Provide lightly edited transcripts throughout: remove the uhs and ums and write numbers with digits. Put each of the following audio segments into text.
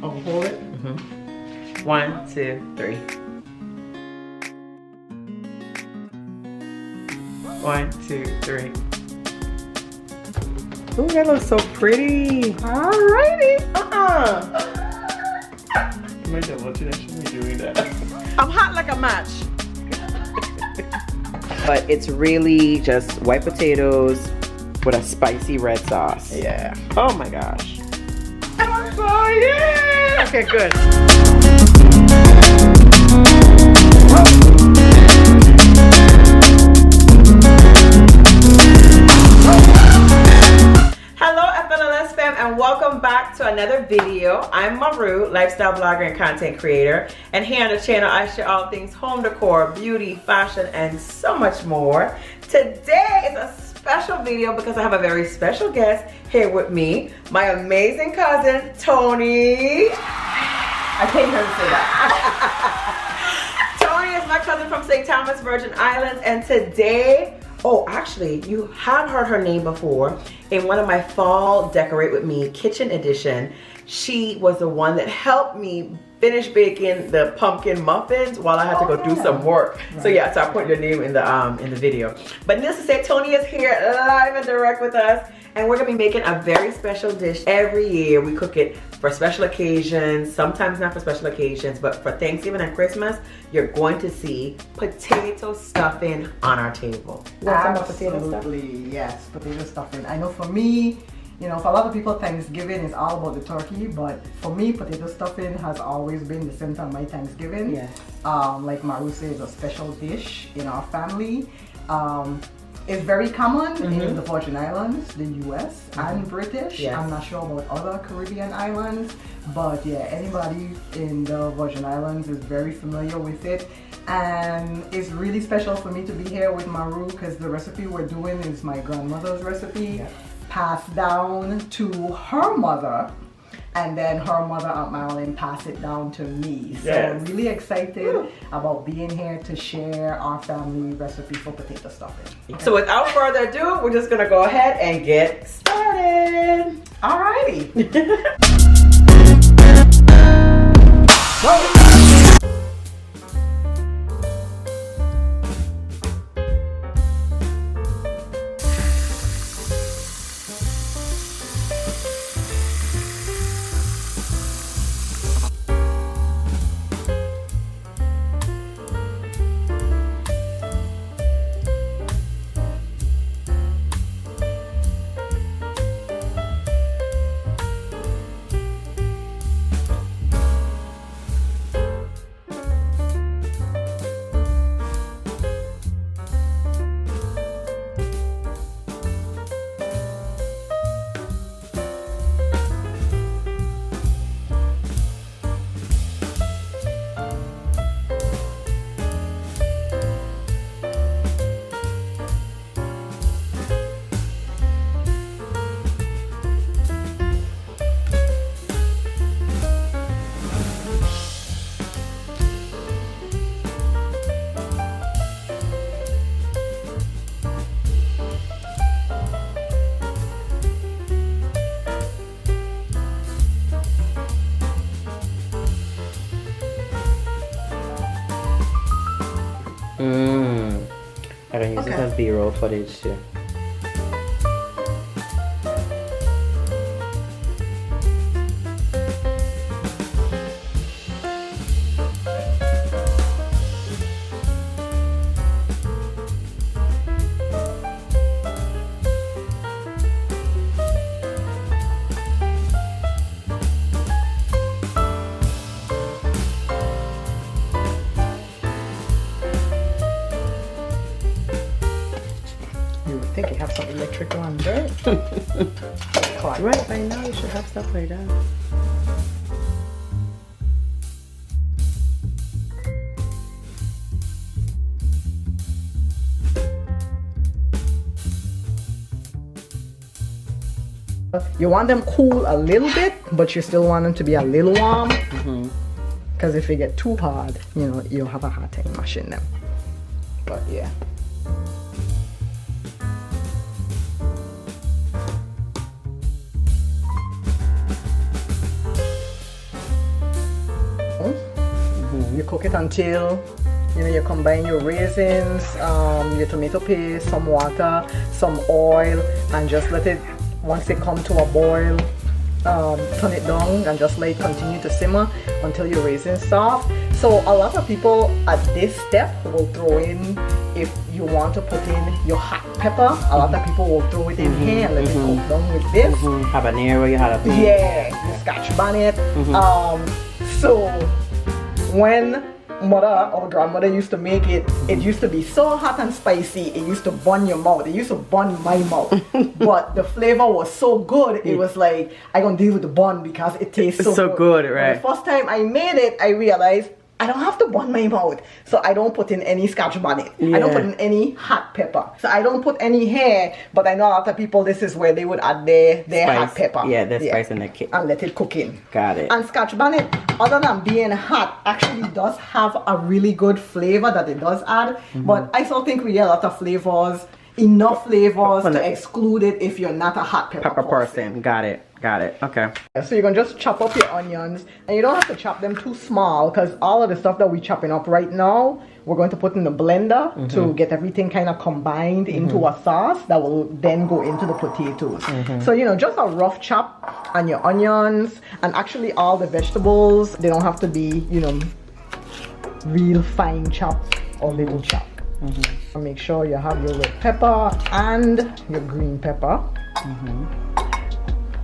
Oh, hold it. 1, 2, 3. 1, 2, 3. Ooh, that looks so pretty. Alrighty. Am I double watching? I shouldn't be doing that. I'm hot like a match. But it's really just white potatoes with a spicy red sauce. Yeah. Oh my gosh. I'm excited. Okay, good. Hello FLLS fam and welcome back to another video. I'm Maru, lifestyle blogger and content creator, and here on the channel I share all things home decor, beauty, fashion, and so much more. Today is a special video because I have a very special guest here with me, my amazing cousin Toni. I can't hear her say that. Toni is my cousin from St. Thomas, Virgin Islands, and today, oh, actually, you have heard her name before in one of my fall Decorate With Me kitchen edition. She was the one that helped me finish baking the pumpkin muffins while I had to go do some work. Right. So yeah, so I put your name in the video. But needless to say, Toni is here live and direct with us, and we're gonna be making a very special dish every year. We cook it for special occasions, sometimes not for special occasions, but for Thanksgiving and Christmas, you're going to see potato stuffing on our table. Absolutely, yes, potato stuffing. I know for me, you know, for a lot of people, Thanksgiving is all about the turkey, but for me, potato stuffing has always been the center of my Thanksgiving. Yes. Like Maru says, a special dish in our family. It's very common in the Virgin Islands, the US, and British. Yes. I'm not sure about other Caribbean islands, but yeah, anybody in the Virgin Islands is very familiar with it. And it's really special for me to be here with Maru because the recipe we're doing is my grandmother's recipe, passed down to her mother, and then her mother, Aunt Marilyn, passed it down to me. So I'm really excited about being here to share our family recipe for potato stuffing. So without further ado, we're just gonna go ahead and get started. Alrighty. I can use this as B-roll footage too. I think you have some electric on, right? Right, by now you should have stuff like that. You want them cool a little bit, but you still want them to be a little warm. Because if they get too hard, you know, you'll have a hard time mashing them. But yeah. cook it until you combine your raisins, your tomato paste, some water, some oil, and just let it, once it come to a boil, turn it down and just let it continue to simmer until your raisins soft. So a lot of people at this step will throw in, if you want to put in your hot pepper, a lot of people will throw it in here and let it cook down with this. Habanero, you jalapeno. Yeah, the scotch bonnet. So when mother or grandmother used to make it, it used to be so hot and spicy, it used to burn your mouth. It used to burn my mouth. But the flavor was so good, it was like, I gonna deal with the bun because it tastes so good. Right? The first time I made it, I realized I don't have to burn my mouth. So I don't put in any scotch bonnet. I don't put in any hot pepper. So I don't put any here, but I know a lot of people, this is where they would add their hot pepper. Yeah, their spice in the kit. And let it cook in. Got it. And scotch bonnet, other than being hot, actually does have a really good flavor that it does add. But I still think we get a lot of flavors, enough flavors to exclude it if you're not a hot pepper person. Got it. Okay. So you're gonna just chop up your onions, and you don't have to chop them too small, because all of the stuff that we're chopping up right now, we're going to put in the blender to get everything kind of combined into a sauce that will then go into the potatoes. So just a rough chop on your onions, and actually all the vegetables, they don't have to be real fine chop or little chop. Make sure you have your red pepper and your green pepper.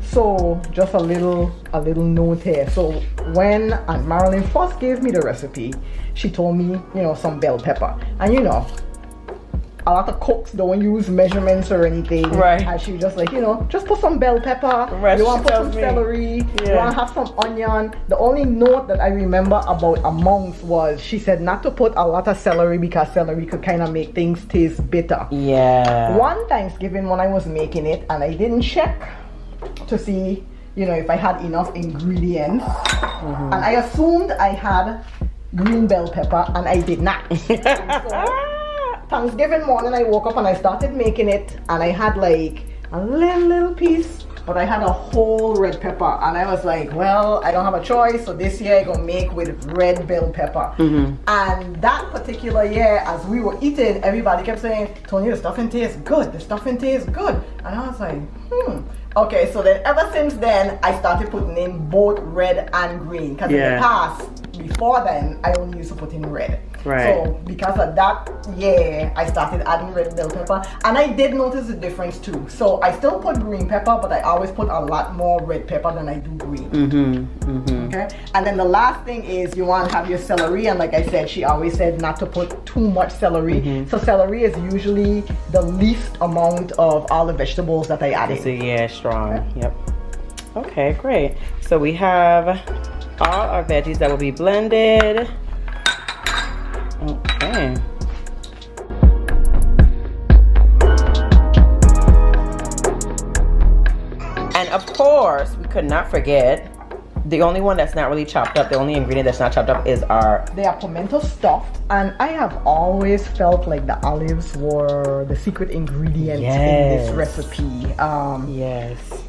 So just a little note here. So when Aunt Marilyn first gave me the recipe, she told me, some bell pepper. And a lot of cooks don't use measurements or anything. Right. And she was just like, just put some bell pepper. You want to put some celery. You want to have some onion. The only note that I remember about amounts was she said not to put a lot of celery because celery could kind of make things taste bitter. Yeah. One Thanksgiving when I was making it and I didn't check to see, if I had enough ingredients. And I assumed I had green bell pepper and I did not. Thanksgiving morning I woke up and I started making it, and I had like a little piece, but I had a whole red pepper, and I was like, well, I don't have a choice, so this year I gonna make with red bell pepper. And that particular year, as we were eating, everybody kept saying, Toni, the stuffing tastes good, and I was like, okay. So then ever since then I started putting in both red and green, because in the past, before then, I only used to put in red. Right. So because of that, I started adding red bell pepper, and I did notice the difference too. So I still put green pepper, but I always put a lot more red pepper than I do green. Okay. And then the last thing is you want to have your celery, and like I said, she always said not to put too much celery. So celery is usually the least amount of all the vegetables that I added. So strong. Okay. Yep. Okay, great. So we have all our veggies that will be blended. Okay. And of course, we could not forget, the only one that's not really chopped up, the only ingredient that's not chopped up is they are pimento stuffed, and I have always felt like the olives were the secret ingredient in this recipe. Yes.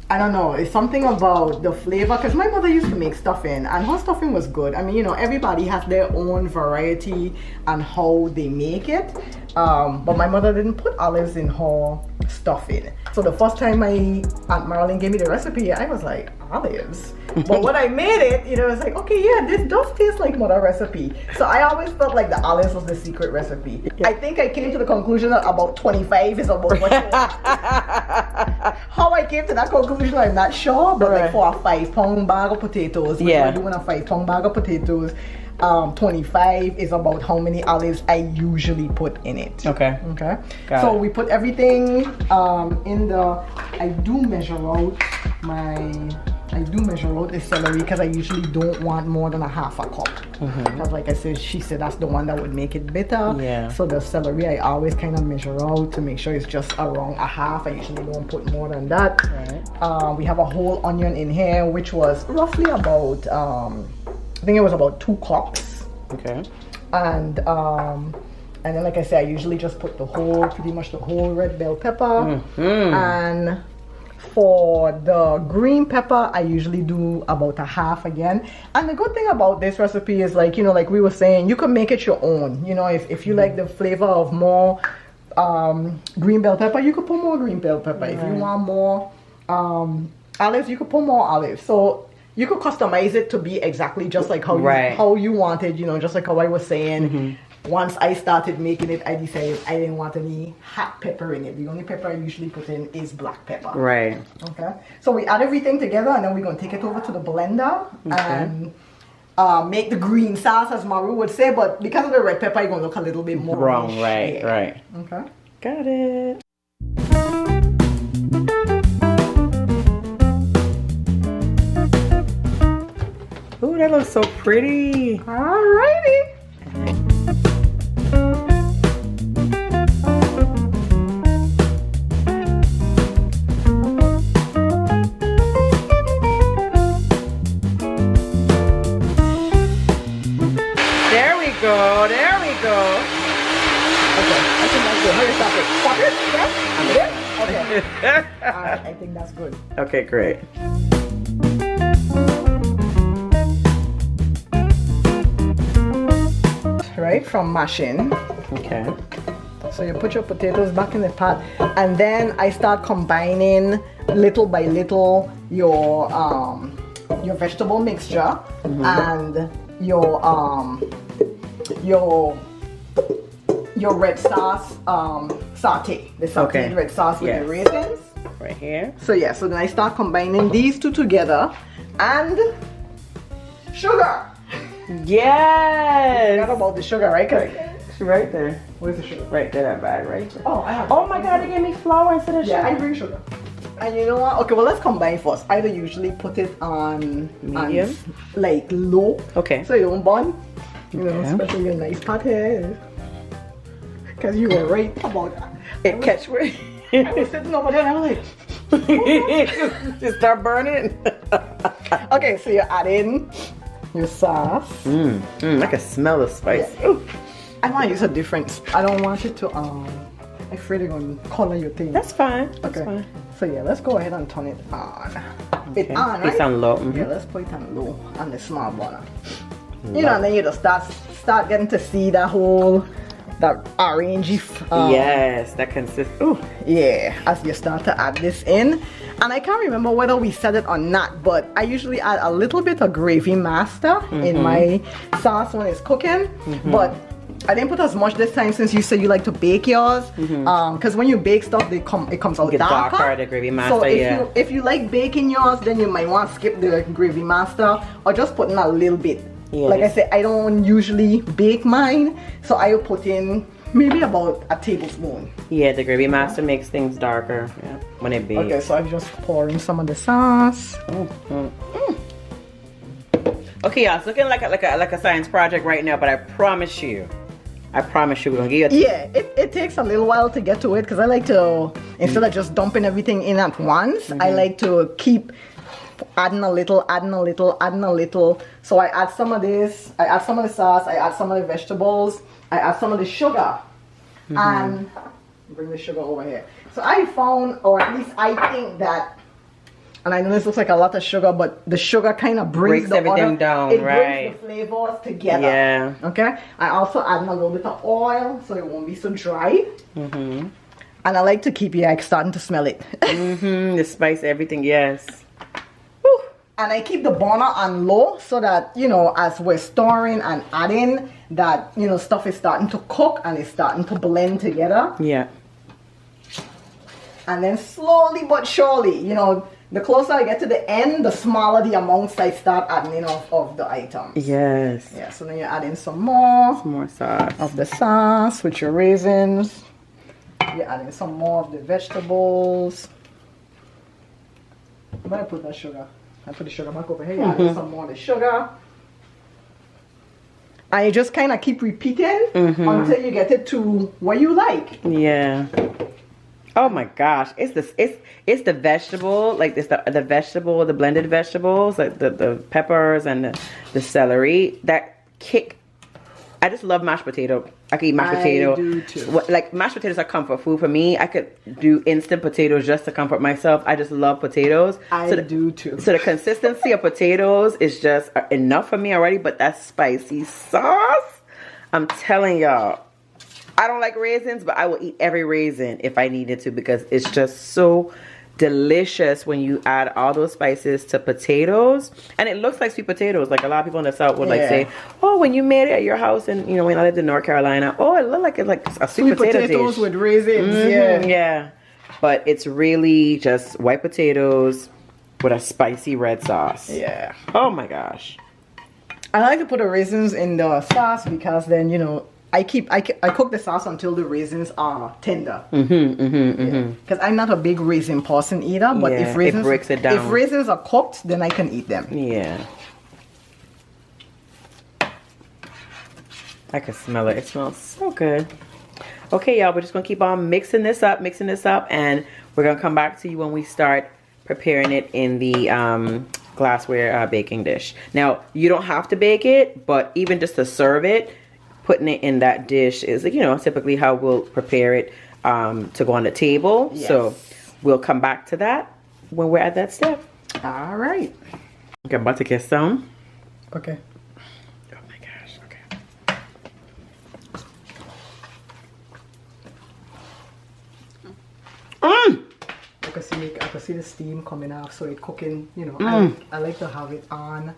I don't know, it's something about the flavor, because my mother used to make stuffing, and her stuffing was good. I mean, everybody has their own variety and how they make it, but my mother didn't put olives in her stuffing. So the first time my Aunt Marilyn gave me the recipe, I was like, olives? But when I made it, it was like, okay, this does taste like mother recipe. So I always felt like the olives was the secret recipe. I think I came to the conclusion that about 25 is about what you want. How I came to that conclusion, I'm not sure, but like for a 5-pound bag of potatoes, which we're doing a 5-pound bag of potatoes, 25 is about how many olives I usually put in it. Okay. So we put everything in the, I do measure out the celery, because I usually don't want more than a half a cup. Because like I said, she said that's the one that would make it bitter. So the celery I always kind of measure out to make sure it's just around a half. I usually don't put more than that. We have a whole onion in here, which was roughly about I think it was about 2 cups. Okay. And then like I said, I usually just put pretty much the whole red bell pepper and For the green pepper, I usually do about a half again. And the good thing about this recipe is, like, you know, like we were saying, you can make it your own. You know, if you like the flavor of more green bell pepper, you could put more green bell pepper. If you want more olives, you could put more olives. So you could customize it to be exactly just like how you wanted, you know, just like how I was saying. Once I started making it, I decided I didn't want any hot pepper in it. The only pepper I usually put in is black pepper. Right. Okay. So we add everything together, and then we're going to take it over to the blender and make the green sauce, as Maru would say. But because of the red pepper, it's going to look a little bit more brown. Right, right. Okay. Got it. Ooh, that looks so pretty. Alrighty. There we go. There we go. Okay, I think that's good. How you stop it? Stop it? Yeah? Okay. Alright, I think that's good. Okay, great. Right, from mashing. Okay. So you put your potatoes back in the pot, and then I start combining little by little your vegetable mixture and your red sauce saute, the sauteed red sauce with the raisins. Right here. So yeah, so then I start combining these two together, and sugar. Yes. Forgot about the sugar, right? Right there. Where's the sugar? Right there, that bag, right there. Oh, I have. Oh my God, they gave me flour instead of sugar. Yeah, I bring sugar. And you know what? Okay, well, let's combine first. I would usually put it on medium, like low. Okay. So you don't burn. You know, especially your nice pot here. Because you were right about that. It catch me. I was sitting over there and I was like, just start burning. okay, so you're adding your sauce. I can smell the spice. Yeah. I want to use a different. I don't want it to I'm afraid they're going to color your thing. That's fine. That's fine. So yeah, let's go ahead and turn it on. Okay. It's on, right? It's on low. Yeah, let's put it on low on the small burner. You know, and then you just start getting to see that orangey. Yes, that consists. Ooh. Yeah, as you start to add this in. And I can't remember whether we said it or not, but I usually add a little bit of gravy master in my sauce when it's cooking. But I didn't put as much this time since you said you like to bake yours. Because when you bake stuff, it comes out darker. The gravy master, so if you like baking yours, then you might want to skip the gravy master or just put in a little bit. Yeah, like I said, I don't usually bake mine, so I will put in maybe about a tablespoon. Yeah, the gravy master makes things darker when it bakes. Okay, so I'm just pouring some of the sauce. Okay, y'all, it's looking like a science project right now, but I promise you we're gonna get it. Yeah, it takes a little while to get to it because I like to, instead of just dumping everything in at once, I like to keep adding a little. So I add some of this, I add some of the sauce, I add some of the vegetables, I add some of the sugar, and bring the sugar over here. So I found, or at least I think that, and I know this looks like a lot of sugar, but the sugar kind of brings everything down, it right? brings the flavors together. Yeah. Okay. I also add a little bit of oil so it won't be so dry. And I like to keep starting to smell it. The spice, everything, yes. And I keep the burner on low so that, you know, as we're stirring and adding, that, you know, stuff is starting to cook and it's starting to blend together. Yeah. And then slowly but surely, you know, the closer I get to the end, the smaller the amounts I start adding in of the items. Yes. Yeah, so then you're adding some more sauce of the sauce with your raisins. You're adding some more of the vegetables. I'm gonna put that sugar. I put the sugar back over here. You're adding some more of the sugar. And you just kind of keep repeating until you get it to what you like. Yeah. Oh my gosh, it's the vegetable, like it's the vegetable, the blended vegetables, like the peppers and the celery that kick I just love mashed potato. I can eat mashed potato. I do too. Like mashed potatoes are comfort food for me. I could do instant potatoes just to comfort myself. I just love potatoes. I do too. So the consistency of potatoes is just enough for me already. But that spicy sauce, I'm telling y'all, I don't like raisins, but I will eat every raisin if I needed to because it's just so delicious when you add all those spices to potatoes. And it looks like sweet potatoes. Like a lot of people in the South would like say, oh, when you made it at your house, and you know, when I lived in North Carolina, oh, it looked like it's like a sweet potato potatoes dish with raisins. yeah, but it's really just white potatoes with a spicy red sauce. Yeah. Oh my gosh. I like to put the raisins in the sauce because then, you know, I cook the sauce until the raisins are tender. Because I'm not a big raisin person either. But if raisins, it breaks it down. If raisins are cooked, then I can eat them. Yeah. I can smell it. It smells so good. Okay, y'all, we're just gonna keep on mixing this up, and we're gonna come back to you when we start preparing it in the glassware baking dish. Now, you don't have to bake it, but even just to serve it, putting it in that dish is, you know, typically how we'll prepare it to go on the table. Yes. So we'll come back to that when we're at that step. All right. Okay, I'm about to get some. Okay. Oh my gosh, okay. I can see the steam coming off, so it cooking, you know. I like to have it on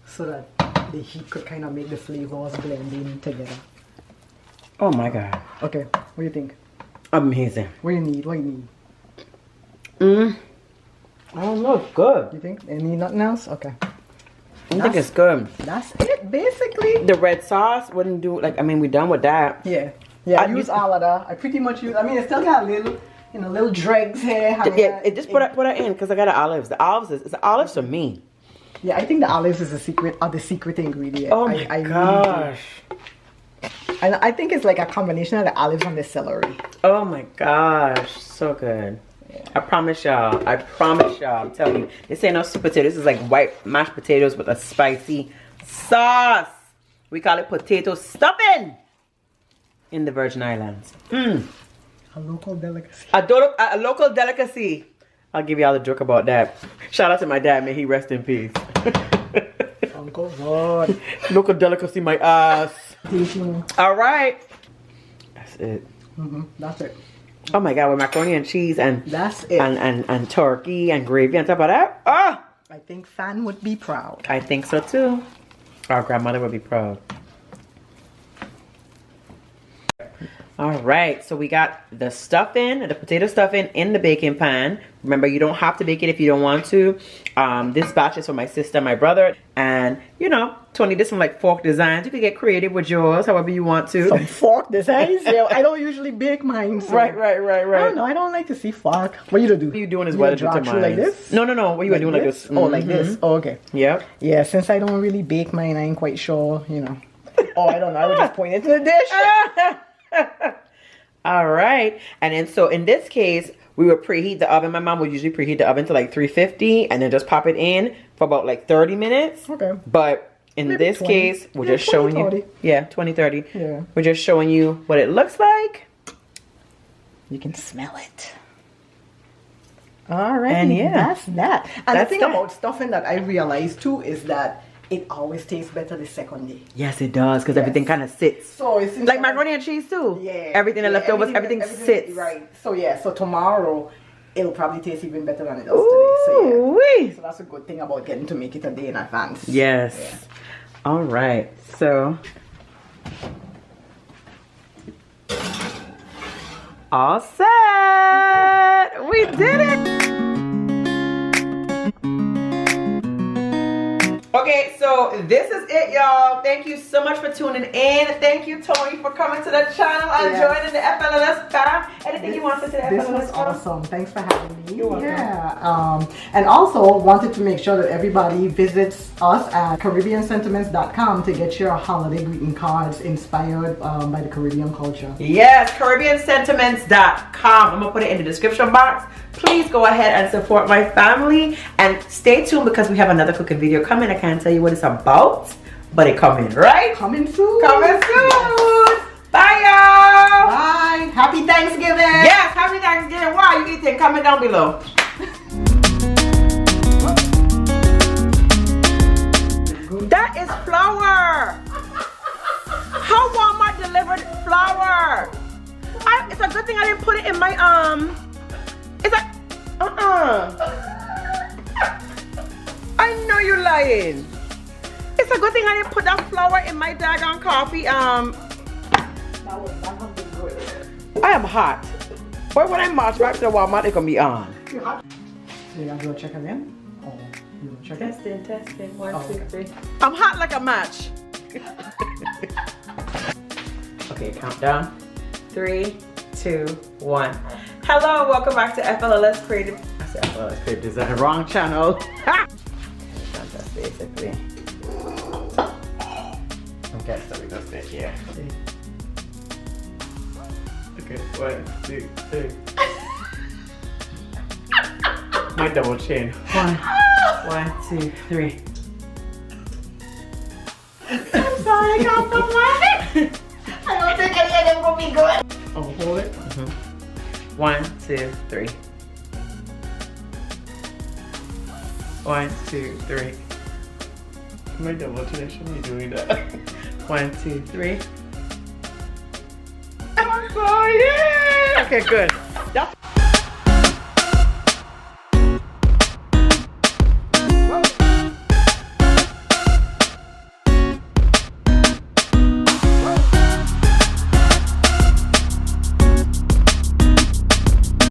so that the heat could kind of make the flavors blend in together. Oh my God. Okay, what do you think? Amazing. What do you need? What do you need? I don't know, it's good. You think? Any nothing else? Okay. I think it's good. That's it, basically. The red sauce wouldn't do, like, I mean, we're done with that. Yeah. Yeah, I use all of that. I pretty much use, I mean, it still got little, you know, little dregs here. Yeah, it just put it in because I got the olives. The olives is the olives for me. Yeah, I think the olives is the secret ingredient. Oh my gosh. And I think it's like a combination of the olives and the celery. Oh my gosh, so good. Yeah. I promise y'all, I'm telling you, this ain't no sweet potato. This is like white mashed potatoes with a spicy sauce. We call it potato stuffing in the Virgin Islands. A local delicacy. A local delicacy. I'll give y'all a joke about that. Shout out to my dad, may he rest in peace. Uncle God. Local delicacy, my ass. All right. That's it. That's it. Oh my God, with macaroni and cheese and that's it. And turkey and gravy on top of that. Ah! I think Fan would be proud. I think so too. Our grandmother would be proud. All right, so we got the stuffing, the potato stuffing in the baking pan. Remember, you don't have to bake it if you don't want to. This batch is for my sister, my brother, and you know, Toni did some like fork designs. You could get creative with yours, however you want to. Some fork designs? Yeah, I don't usually bake mine. So. Right. I don't know. I don't like to see fork. What you do? What you doing is what I do to mine. Like this? No. What you doing like this? Oh, like this? Oh, okay. Yep. Yeah, since I don't really bake mine, I ain't quite sure, you know. Oh, I don't know. I would just point it to the dish. All right. And then so in this case, we would preheat the oven. My mom would usually preheat the oven to like 350 and then just pop it in for about like 30 minutes. Okay. But in maybe this 20. case, we're just showing 30. you. Yeah, 20, 30. Yeah. We're just showing you what it looks like. You can smell it. All right. And yeah. That's that. And That's the thing that. about stuffing that I realized too is that it always tastes better the second day. Yes, it does because everything kind of sits. So it seems like macaroni and cheese too. Yeah. Everything that leftovers, everything sits. Right. So yeah. So tomorrow, it'll probably taste even better than it does today. So yeah. So that's a good thing about getting to make it a day in advance. Yes. Yeah. All right. So. All set. We did it. Okay, so this is it, y'all. Thank you so much for tuning in. Thank you, Toni, for coming to the channel and joining the FLLS fam. Anything you want to say to the FLLS fam? This was awesome. Thanks for having me. You're welcome. Yeah. And also wanted to make sure that everybody visits us at CaribbeanSentiments.com to get your holiday greeting cards inspired by the Caribbean culture. Yes, CaribbeanSentiments.com. I'm going to put it in the description box. Please go ahead and support my family and stay tuned because we have another cooking video coming. I can't tell you what it's about, but it coming, right? Coming soon. Coming soon. Bye, y'all. Bye. Happy Thanksgiving. Yes, happy Thanksgiving. What are you eating? Comment down below. That is flour. How Walmart delivered flour? It's a good thing I didn't put it in my It's a I know you're lying. It's a good thing I didn't put that flour in my daggone coffee. I am hot. But when I march back to the Walmart, it's gonna be on. So you gotta do a check again? Oh, you do a check again? Testing. 1, 2, 3. Okay. I'm hot like a match. Okay, countdown. 3, 2, 1. Hello, welcome back to FLLS Creative. I said FLLS Creative Design, wrong channel. That's basically. Okay, so we go sit here. Okay, 1, 2, 3. My double chin. 1, 2, 3. I'm sorry, I can't come back. I don't think any of them will be good. Oh, hold it. 1, 2, 3. 1, 2, 3. My double chin, I shouldn't be doing that. 1, 2, 3. Oh, yeah! Okay, good.